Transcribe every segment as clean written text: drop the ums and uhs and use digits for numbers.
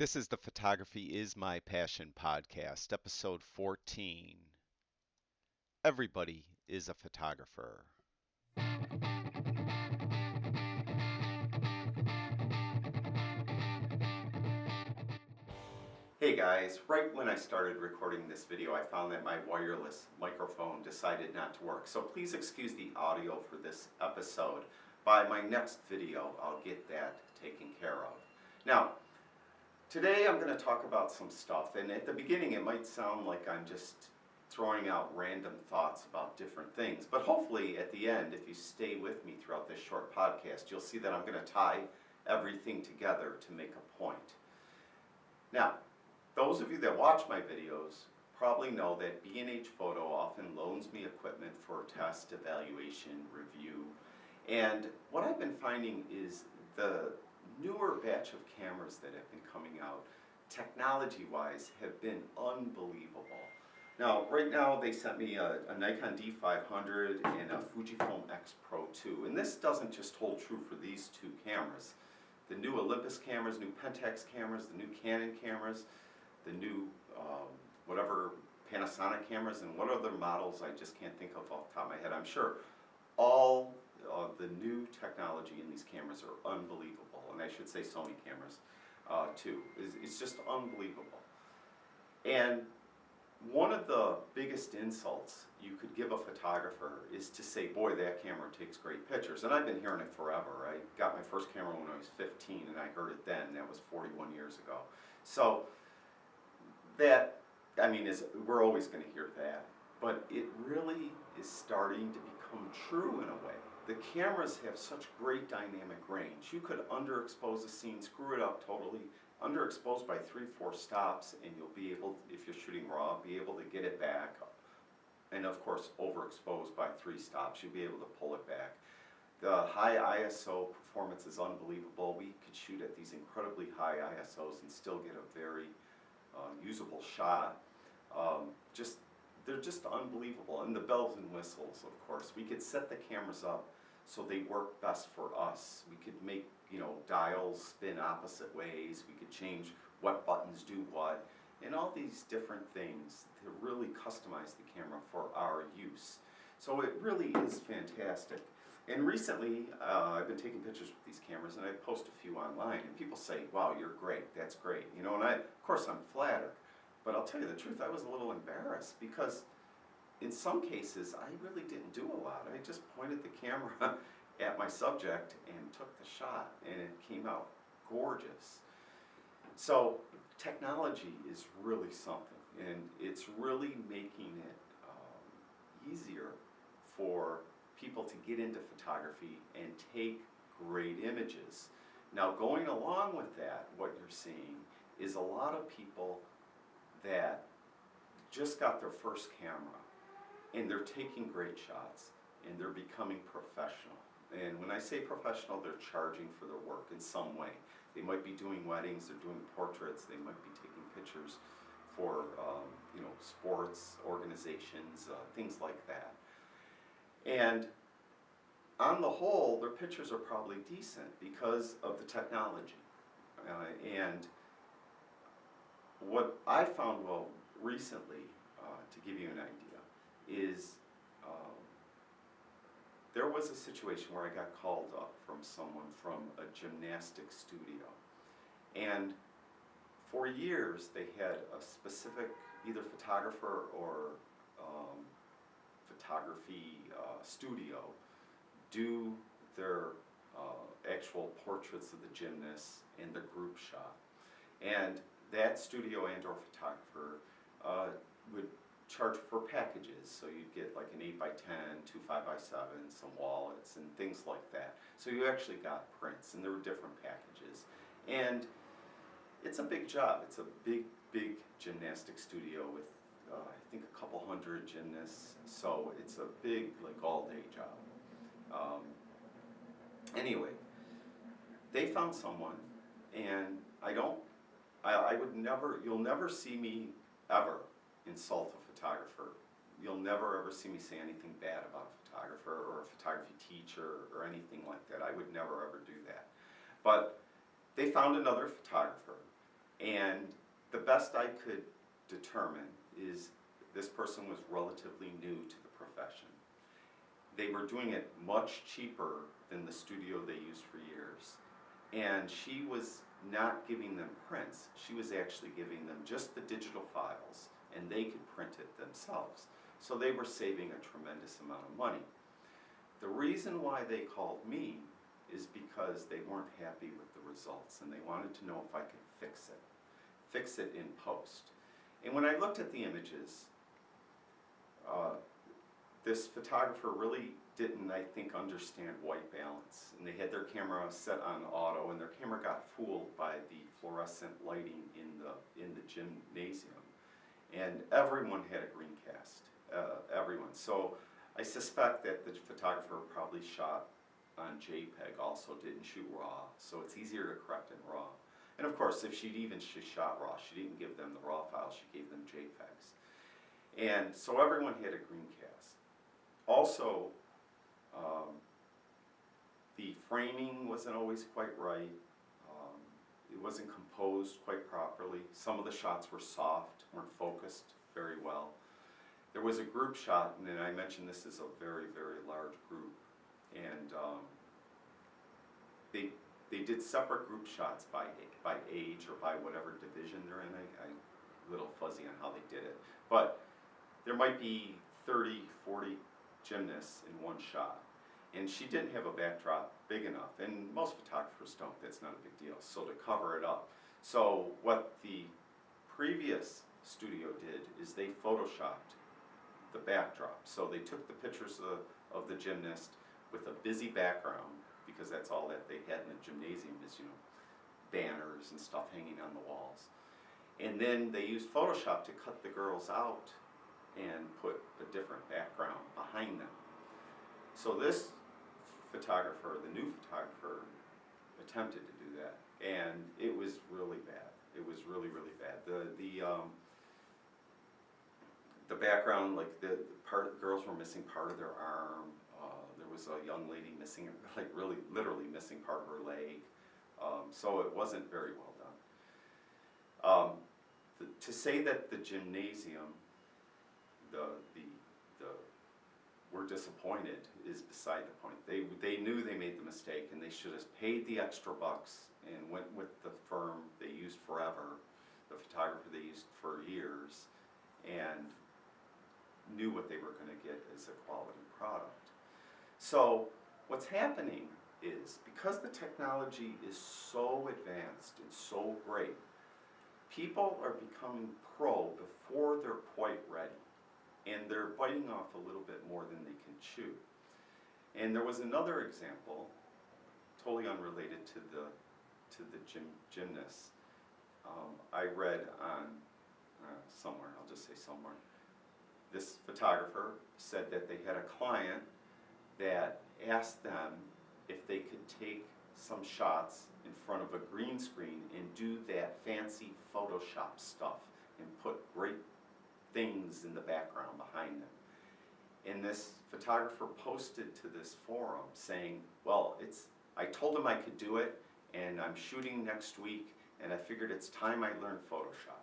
This is the Photography is My Passion podcast, episode 14. Everybody is a photographer. Hey guys, right when I started recording this video, I found that my wireless microphone decided not to work. So please excuse the audio for this episode. By my next video, I'll get that taken care of. Now, today I'm going to talk about some stuff, and at the beginning it might sound like I'm just throwing out random thoughts about different things, but hopefully at the end, if you stay with me throughout this short podcast, you'll see that I'm going to tie everything together to make a point. Now, those of you that watch my videos probably know that B&H Photo often loans me equipment for test, evaluation, review, and what I've been finding is the newer batch of cameras that have been coming out, technology-wise, have been unbelievable. Now, right now they sent me a Nikon D500 and a Fujifilm X Pro 2, and this doesn't just hold true for these two cameras. The new Olympus cameras, new Pentax cameras, the new Canon cameras, the new whatever Panasonic cameras, and what other models I just can't think of off the top of my head. I'm sure all the new technology in these cameras are unbelievable, and I should say Sony cameras too. It's just unbelievable. And one of the biggest insults you could give a photographer is to say, boy, that camera takes great pictures. And I've been hearing it forever. I got my first camera when I was 15, and I heard it then. That was 41 years ago. So that, I mean, we're always going to hear that. But it really is starting to become true in a way. The cameras have such great dynamic range. You could underexpose a scene, screw it up totally, underexpose by 3-4 stops, and you'll be able, if you're shooting raw, be able to get it back. And of course, overexposed by 3 stops, you'll be able to pull it back. The high ISO performance is unbelievable. We could shoot at these incredibly high ISOs and still get a very usable shot. They're just unbelievable. And the bells and whistles, of course. We could set the cameras up so they work best for us. We could make, dials spin opposite ways. We could change what buttons do what, and all these different things to really customize the camera for our use. So it really is fantastic. And recently, I've been taking pictures with these cameras, and I post a few online, and people say, wow, you're great, that's great. And of course I'm flattered. But I'll tell you the truth, I was a little embarrassed because in some cases I really didn't do a lot. I just pointed the camera at my subject and took the shot, and it came out gorgeous. So technology is really something, and it's really making it easier for people to get into photography and take great images. Now, going along with that, what you're seeing is a lot of people that just got their first camera, and they're taking great shots, and they're becoming professional. And when I say professional, they're charging for their work in some way. They might be doing weddings, they're doing portraits, they might be taking pictures for sports organizations, things like that. And on the whole, their pictures are probably decent because of the technology. And what I found recently, to give you an idea, is there was a situation where I got called up from someone from a gymnastics studio. And for years they had a specific either photographer or photography studio do their actual portraits of the gymnasts in the group shot. And that studio and or photographer would charge for packages, so you'd get like an 8x10, 2 5x7, some wallets and things like that. So you actually got prints, and there were different packages. And it's a big job. It's a big gymnastics studio with I think a couple hundred gymnasts, so it's a big, like, all-day job. Anyway, they found someone, and you'll never see me ever insult a photographer. You'll never ever see me say anything bad about a photographer or a photography teacher or anything like that. I would never ever do that. But they found another photographer, And the best I could determine is this person was relatively new to the profession. They were doing it much cheaper than the studio they used for years. And she was not giving them prints. She was actually giving them just the digital files, and they could print it themselves. So they were saving a tremendous amount of money. The reason why they called me is because they weren't happy with the results, and they wanted to know if I could fix it in post. And when I looked at the images, this photographer really didn't, I think, understand white balance. And they had their camera set on auto, and their camera got fooled by the fluorescent lighting in the gymnasium. And everyone had a green cast, everyone. So I suspect that the photographer probably shot on JPEG also, didn't shoot RAW. So it's easier to correct in RAW. And of course, if she shot RAW, she didn't give them the RAW file, she gave them JPEGs. And so everyone had a green cast. Also, the framing wasn't always quite right. It wasn't composed quite properly. Some of the shots were soft, weren't focused very well. There was a group shot, and I mentioned this is a very, very large group. And they did separate group shots by age or by whatever division they're in. I'm a little fuzzy on how they did it. But there might be 30, 40 gymnasts in one shot. And she didn't have a backdrop big enough, and most photographers don't, that's not a big deal, so to cover it up. So what the previous studio did is they photoshopped the backdrop. So they took the pictures of the gymnast with a busy background, because that's all that they had in the gymnasium is, you know, banners and stuff hanging on the walls. And then they used Photoshop to cut the girls out and put a different background behind them. So this photographer, the new photographer, attempted to do that, and it was really bad. It was really, really bad. The background, like the girls were missing part of their arm. There was a young lady missing, like really, literally missing part of her leg. So it wasn't very well done. To say that the gymnasium, were disappointed is beside the point. They knew they made the mistake, and they should have paid the extra bucks and went with the firm they used forever, the photographer they used for years, and knew what they were going to get as a quality product. So what's happening is, because the technology is so advanced and so great, people are becoming pro before they're quite ready. And they're biting off a little bit more than they can chew. And there was another example, totally unrelated to the gymnasts. I read on somewhere, I'll just say somewhere, this photographer said that they had a client that asked them if they could take some shots in front of a green screen and do that fancy Photoshop stuff and put great things in the background behind them. And this photographer posted to this forum saying, well, I told him I could do it, and I'm shooting next week, and I figured it's time I learned Photoshop.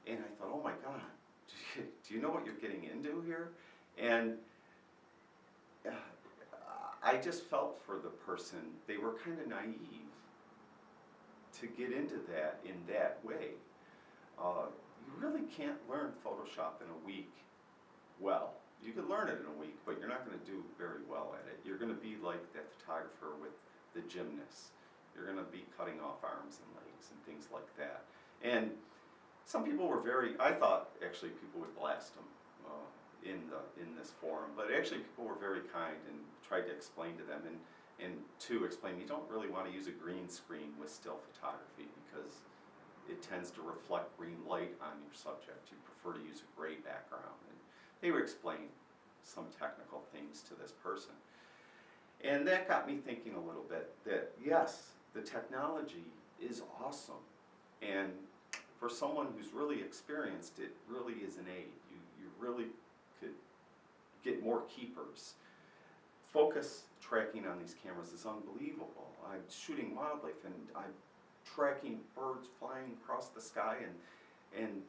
And I thought, oh my God, do you know what you're getting into here? And I just felt for the person, they were kind of naive to get into that in that way. You really can't learn Photoshop in a week well. You could learn it in a week, but you're not going to do very well at it. You're going to be like that photographer with the gymnasts. You're going to be cutting off arms and legs and things like that. And some people were I thought actually people would blast them in this forum, but actually people were very kind and tried to explain to them, and to explain, you don't really want to use a green screen with still photography because it tends to reflect green light on your subject. You prefer to use a gray background. And they would explain some technical things to this person. And that got me thinking a little bit that, yes, the technology is awesome. And for someone who's really experienced, it really is an aid. You really could get more keepers. Focus tracking on these cameras is unbelievable. I'm shooting wildlife, and I'm tracking birds flying across the sky, and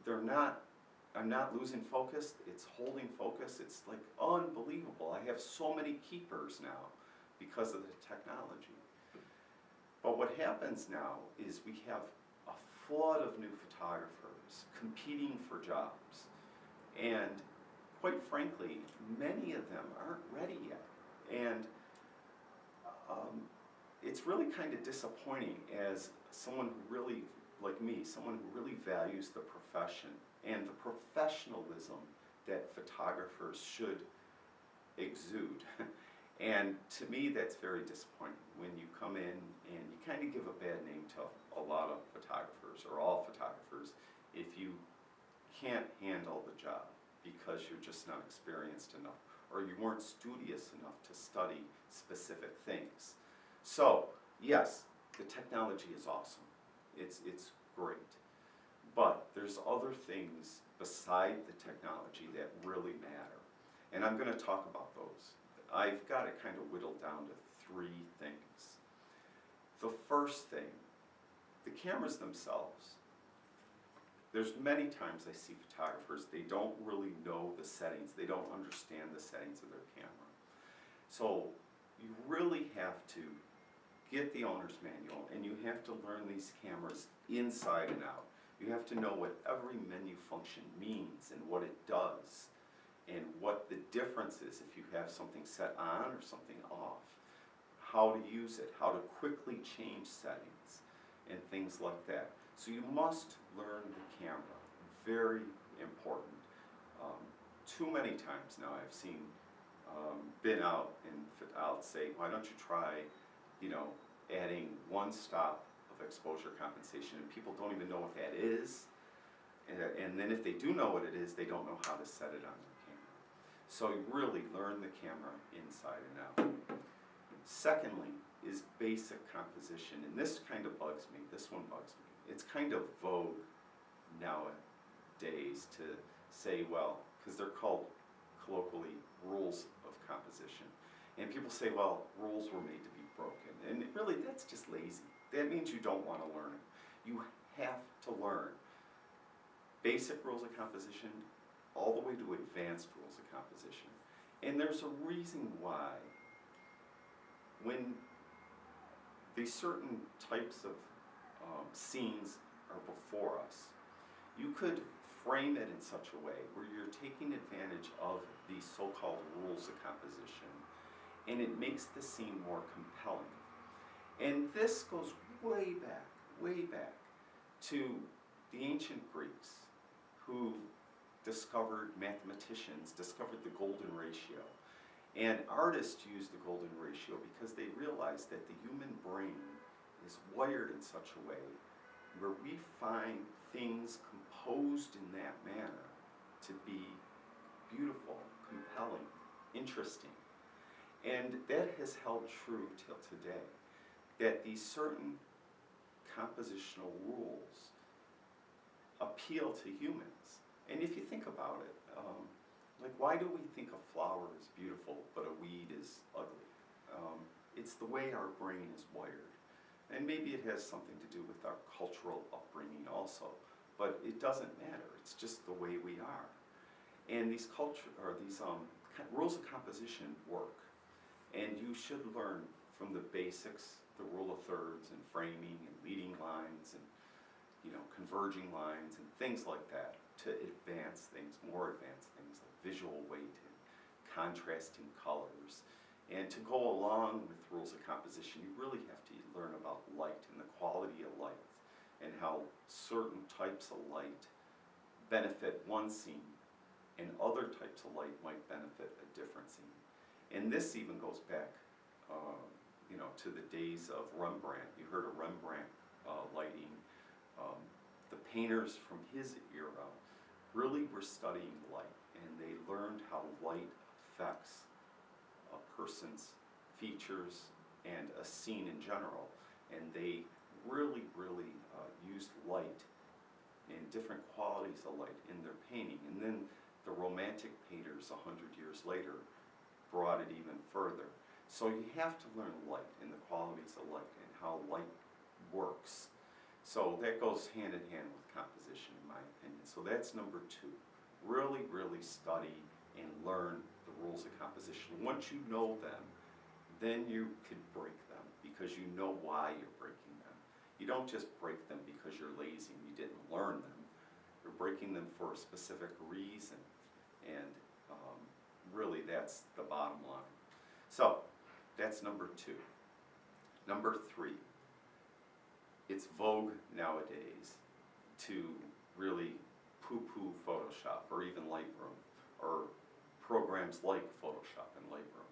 I'm not losing focus, it's holding focus, it's like unbelievable. I have so many keepers now because of the technology. But what happens now is we have a flood of new photographers competing for jobs. And quite frankly, many of them aren't ready yet. And it's really kind of disappointing as someone who really, like me, someone who really values the profession and the professionalism that photographers should exude. And to me, that's very disappointing when you come in and you kind of give a bad name to a lot of photographers, or all photographers, if you can't handle the job because you're just not experienced enough, or you weren't studious enough to study specific things. So, yes, the technology is awesome. It's great. But there's other things beside the technology that really matter. And I'm going to talk about those. I've got it kind of whittled down to 3 things. The first thing, the cameras themselves. There's many times I see photographers, they don't really know the settings, they don't understand the settings of their camera. So you really have to get the owner's manual, and you have to learn these cameras inside and out. You have to know what every menu function means and what it does, and what the difference is if you have something set on or something off, how to use it, how to quickly change settings, and things like that. So you must learn the camera, very important. Too many times now I've seen, been out and I'll say, why don't you try, adding 1 stop of exposure compensation, and people don't even know what that is. And then if they do know what it is, they don't know how to set it on their camera. So you really learn the camera inside and out. Secondly is basic composition, and this kind of bugs me, this one bugs me. It's kind of vogue nowadays to say, well, because they're called colloquially rules of composition. And people say, well, rules were made to be broken. And really, that's just lazy. That means you don't want to learn it. You have to learn basic rules of composition all the way to advanced rules of composition. And there's a reason why when these certain types of scenes are before us, you could frame it in such a way where you're taking advantage of these so-called rules of composition, and it makes the scene more compelling. And this goes way back to the ancient Greeks, who mathematicians discovered the golden ratio. And artists used the golden ratio because they realized that the human brain is wired in such a way where we find things composed in that manner to be beautiful, compelling, interesting. And that has held true till today, that these certain compositional rules appeal to humans. And if you think about it, like, why do we think a flower is beautiful but a weed is ugly? It's the way our brain is wired. And maybe it has something to do with our cultural upbringing also, but it doesn't matter. It's just the way we are. And these rules of composition work. And you should learn from the basics, the rule of thirds and framing and leading lines and converging lines and things like that, to advance things, more advanced things like visual weighting, contrasting colors. And to go along with rules of composition, you really have to learn about light and the quality of light, and how certain types of light benefit one scene and other types of light might benefit a different scene. And this even goes back to the days of Rembrandt. You heard of Rembrandt lighting. The painters from his era really were studying light, and they learned how light affects a person's features and a scene in general. And they really used light and different qualities of light in their painting. And then the Romantic painters 100 years later brought it even further. So you have to learn light and the qualities of light and how light works. So that goes hand in hand with composition, in my opinion. So that's number 2. Really, really study and learn the rules of composition. Once you know them, then you could break them because you know why you're breaking them. You don't just break them because you're lazy and you didn't learn them. You're breaking them for a specific reason, and really that's the bottom line. So that's number 2. Number 3, it's vogue nowadays to really poo-poo Photoshop or even Lightroom or programs like Photoshop and Lightroom.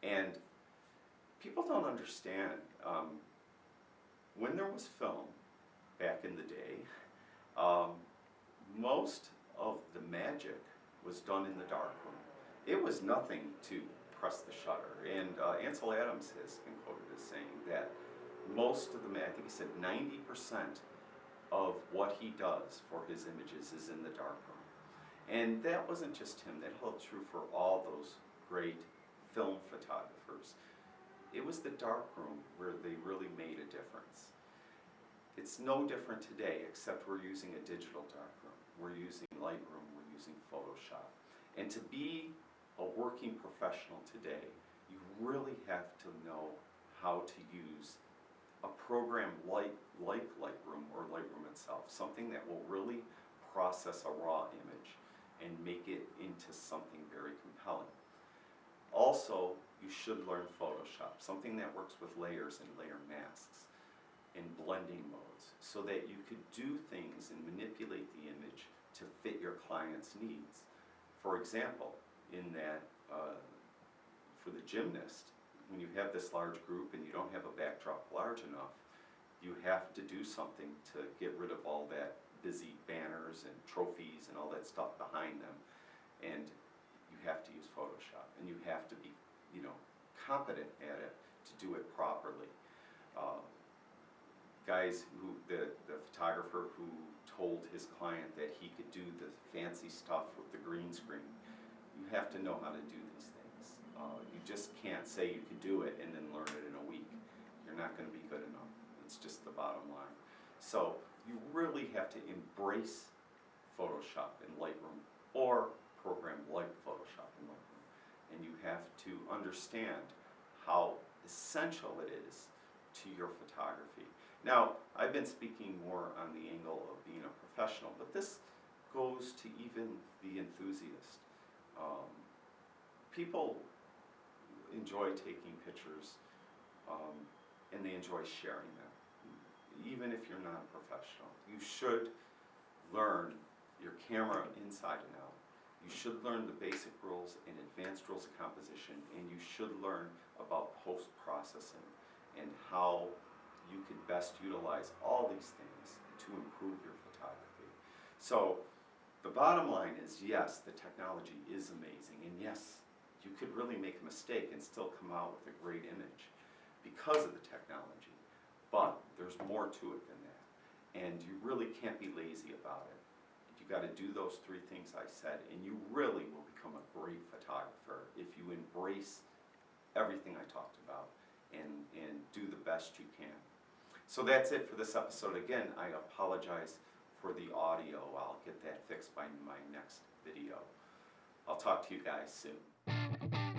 And people don't understand, when there was film back in the day, most of the magic was done in the darkroom. It was nothing to press the shutter. And Ansel Adams has been quoted as saying that most of the, I think he said 90% of what he does for his images is in the darkroom. And that wasn't just him, that held true for all those great film photographers. It was the darkroom where they really made a difference. It's no different today, except we're using a digital darkroom. We're using Lightroom, we're using Photoshop. And to be a working professional today, you really have to know how to use a program like Lightroom or Lightroom itself, something that will really process a raw image and make it into something very compelling. Also, you should learn Photoshop, something that works with layers and layer masks and blending modes, so that you could do things and manipulate the image to fit your client's needs. For example, in that, for the gymnast, when you have this large group and you don't have a backdrop large enough, you have to do something to get rid of all that busy banners and trophies and all that stuff behind them. And you have to use Photoshop, and you have to be, competent at it to do it properly. Guys who, the photographer who told his client that he could do the fancy stuff with the green screen, you have to know how to do these things. You just can't say you can do it and then learn it in a week. You're not going to be good enough. It's just the bottom line. So you really have to embrace Photoshop and Lightroom, or a program like Photoshop and Lightroom. And you have to understand how essential it is to your photography. Now, I've been speaking more on the angle of being a professional, but this goes to even the enthusiast. People enjoy taking pictures, and they enjoy sharing them, even if you're not a professional. You should learn your camera inside and out. You should learn the basic rules and advanced rules of composition, and you should learn about post-processing and how you can best utilize all these things to improve your photography. So the bottom line is, yes, the technology is amazing, and yes, you could really make a mistake and still come out with a great image because of the technology. But there's more to it than that, and you really can't be lazy about it. You got to do those 3 things I said, and you really will become a great photographer if you embrace everything I talked about and do the best you can. So that's it for this episode. Again, I apologize for the audio. I'll get that fixed by my next video. I'll talk to you guys soon.